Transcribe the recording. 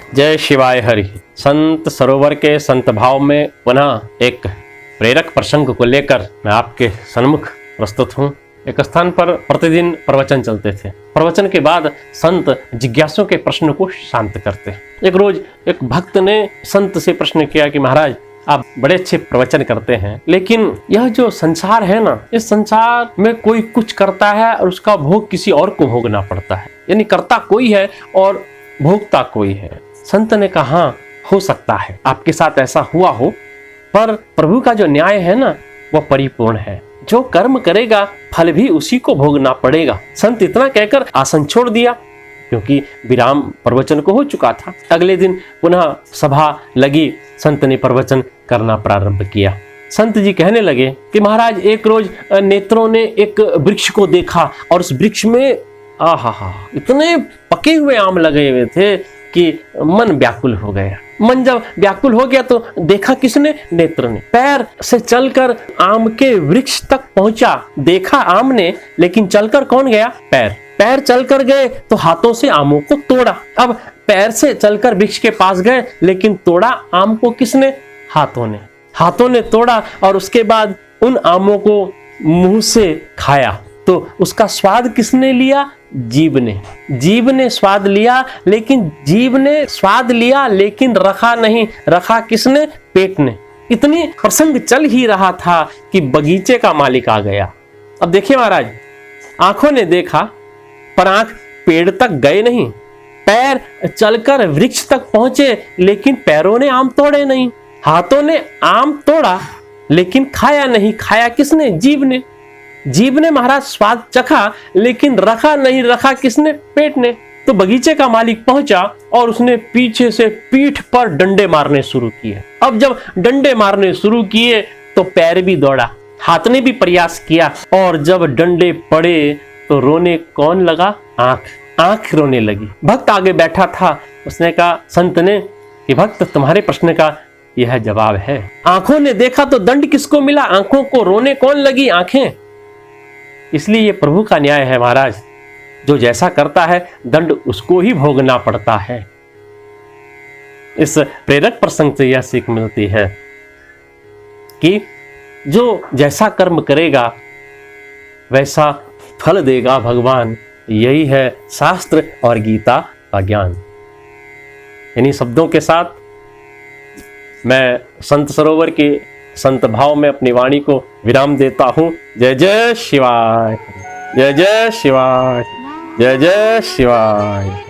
जय शिवाय हरि। संत सरोवर के संत भाव में पुनः एक प्रेरक प्रसंग को लेकर मैं आपके सन्मुख प्रस्तुत हूँ। एक स्थान पर प्रतिदिन प्रवचन चलते थे। प्रवचन के बाद संत जिज्ञासुओं के प्रश्न को शांत करते। एक रोज एक भक्त ने संत से प्रश्न किया कि महाराज, आप बड़े अच्छे प्रवचन करते हैं, लेकिन यह जो संसार है ना, इस संसार में कोई कुछ करता है और उसका भोग किसी और को भोगना पड़ता है, यानी करता कोई है और भोगता कोई है। संत ने कहा, हाँ, हो सकता है आपके साथ ऐसा हुआ हो, पर प्रभु का जो न्याय है ना, वह परिपूर्ण है। जो कर्म करेगा फल भी उसी को भोगना पड़ेगा। संत इतना कहकर आसन छोड़ दिया, क्योंकि विराम प्रवचन को हो चुका था। अगले दिन पुनः सभा लगी, संत ने प्रवचन करना प्रारंभ किया। संत जी कहने लगे कि महाराज, एक रोज नेत्रों ने एक वृक्ष को देखा और उस वृक्ष में इतने पके हुए आम लगे हुए थे कि मन व्याकुल हो गया। मन जब व्याकुल हो गया तो देखा किसने? नेत्र ने। पैर से चलकर आम के वृक्ष तक पहुंचा, देखा आम ने, लेकिन चलकर कौन गया? पैर। पैर चलकर गए तो हाथों से आमों को तोड़ा। अब पैर से चलकर वृक्ष के पास गए, लेकिन तोड़ा आम को किसने? हाथों ने। हाथों ने तोड़ा और उसके बाद उन आमों को मुंह से खाया, तो उसका स्वाद किसने लिया? जीभ ने। जीभ ने स्वाद लिया, लेकिन जीभ ने स्वाद लिया लेकिन रखा नहीं। रखा किसने? पेट ने। इतनी प्रसंग चल ही रहा था कि बगीचे का मालिक आ गया। अब देखिए महाराज, आंखों ने देखा पर आंख पेड़ तक गए नहीं। पैर चलकर वृक्ष तक पहुंचे, लेकिन पैरों ने आम तोड़े नहीं। हाथों ने आम तोड़ा लेकिन खाया नहीं। खाया किसने? जीभ ने। जीभ ने महाराज स्वाद चखा, लेकिन रखा नहीं। रखा किसने? पेट ने। तो बगीचे का मालिक पहुंचा और उसने पीछे से पीठ पर डंडे मारने शुरू किए। अब जब डंडे मारने शुरू किए तो पैर भी दौड़ा, हाथ ने भी प्रयास किया, और जब डंडे पड़े तो रोने कौन लगा? आंख। आंख रोने लगी। भक्त आगे बैठा था, उसने कहा संत ने कि भक्त, तुम्हारे प्रश्न का यह जवाब है। आंखों ने देखा तो दंड किसको मिला? आंखों को। रोने कौन लगी? आंखें। इसलिए ये प्रभु का न्याय है महाराज, जो जैसा करता है दंड उसको ही भोगना पड़ता है। इस प्रेरक प्रसंग से यह सीख मिलती है कि जो जैसा कर्म करेगा वैसा फल देगा भगवान। यही है शास्त्र और गीता का ज्ञान। इन्हीं शब्दों के साथ मैं संत सरोवर के संत भाव में अपनी वाणी को विराम देता हूँ। जय जय शिवाय, जय जय शिवाय, जय जय शिवाय।